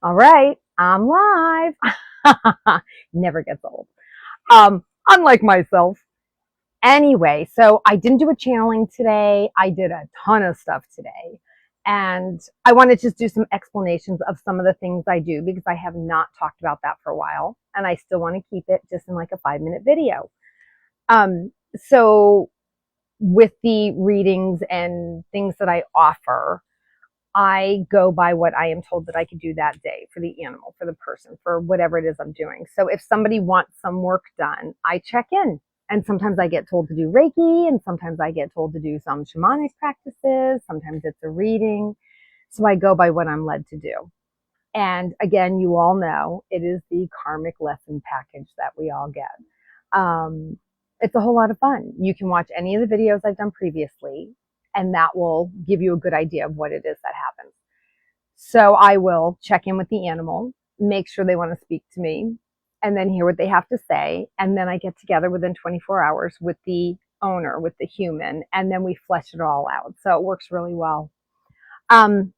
All right, I'm live. Never gets old. Unlike myself. Anyway, so I didn't do a channeling today. I did a ton of stuff today. And I want to just do some explanations of some of the things I do because I have not talked about that for a while. And I still want to keep it just in like a 5-minute video. So with the readings and things that I offer, I go by what I am told that I could do that day for the animal, for the person, for whatever it is I'm doing. So if somebody wants some work done, I check in. And sometimes I get told to do Reiki, and sometimes I get told to do some shamanic practices. Sometimes it's a reading. So I go by what I'm led to do. And again, you all know it is the karmic lesson package that we all get. It's a whole lot of fun. You can watch any of the videos I've done previously, and that will give you a good idea of what it is that happens. So I will check in with the animal, make sure they want to speak to me, and then hear what they have to say. And then I get together within 24 hours with the owner, with the human, and then we flesh it all out. So it works really well. And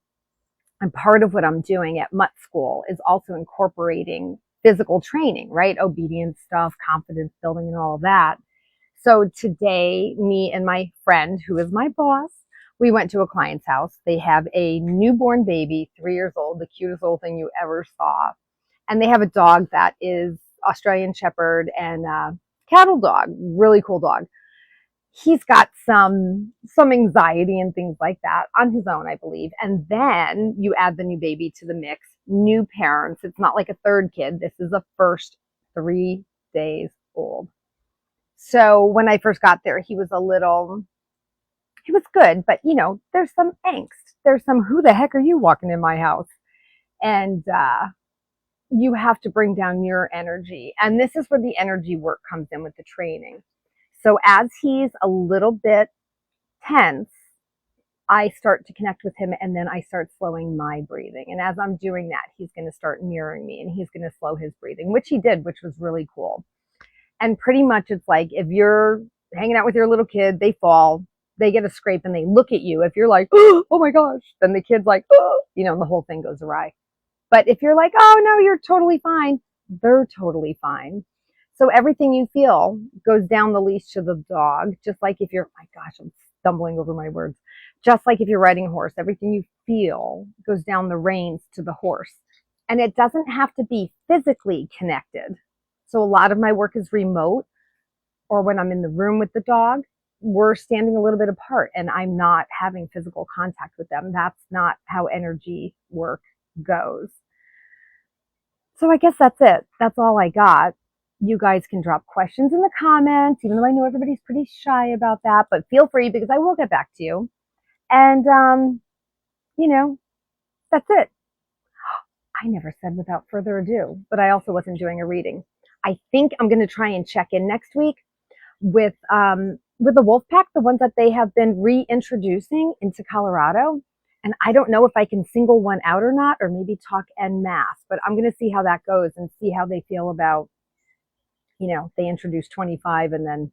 part of what I'm doing at Mutt School is also incorporating physical training, right? Obedience stuff, confidence building, and all of that. So today, me and my friend, who is my boss, we went to a client's house. They have a newborn baby, 3 years old, the cutest little thing you ever saw. And they have a dog that is Australian Shepherd and a cattle dog, really cool dog. He's got some anxiety and things like that on his own, I believe. And then you add the new baby to the mix, new parents. It's not like a third kid. This is a first 3 days old. So when I first got there, he was good, but there's some angst. There's some, who the heck are you walking in my house? And you have to bring down your energy. And this is where the energy work comes in with the training. So as he's a little bit tense, I start to connect with him, and then I start slowing my breathing. And as I'm doing that, he's going to start mirroring me, and he's going to slow his breathing, which he did, which was really cool. And pretty much it's like if you're hanging out with your little kid, they fall, they get a scrape, and they look at you. If you're like, oh my gosh, then the kid's like, oh, the whole thing goes awry. But if you're like, oh no, you're totally fine, they're totally fine. So everything you feel goes down the leash to the dog, just like if you're, my gosh, I'm stumbling over my words. Just like if you're riding a horse, everything you feel goes down the reins to the horse. And it doesn't have to be physically connected. So a lot of my work is remote, or when I'm in the room with the dog, we're standing a little bit apart and I'm not having physical contact with them. That's not how energy work goes. So I guess that's it. That's all I got. You guys can drop questions in the comments, even though I know everybody's pretty shy about that, but feel free because I will get back to you. And, that's it. I never said without further ado, but I also wasn't doing a reading. I think I'm going to try and check in next week with the wolf pack, the ones that they have been reintroducing into Colorado. And I don't know if I can single one out or not, or maybe talk en masse, but I'm going to see how that goes and see how they feel about, they introduce 25 and then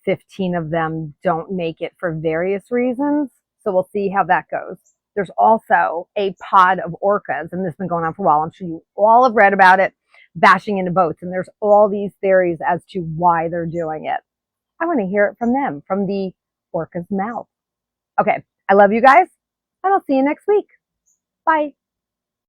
15 of them don't make it for various reasons. So we'll see how that goes. There's also a pod of orcas, and this has been going on for a while. I'm sure you all have read about it, bashing into boats. And there's all these theories as to why they're doing it. I want to hear it from them, from the orca's mouth. Okay, I love you guys, and I'll see you next week. Bye.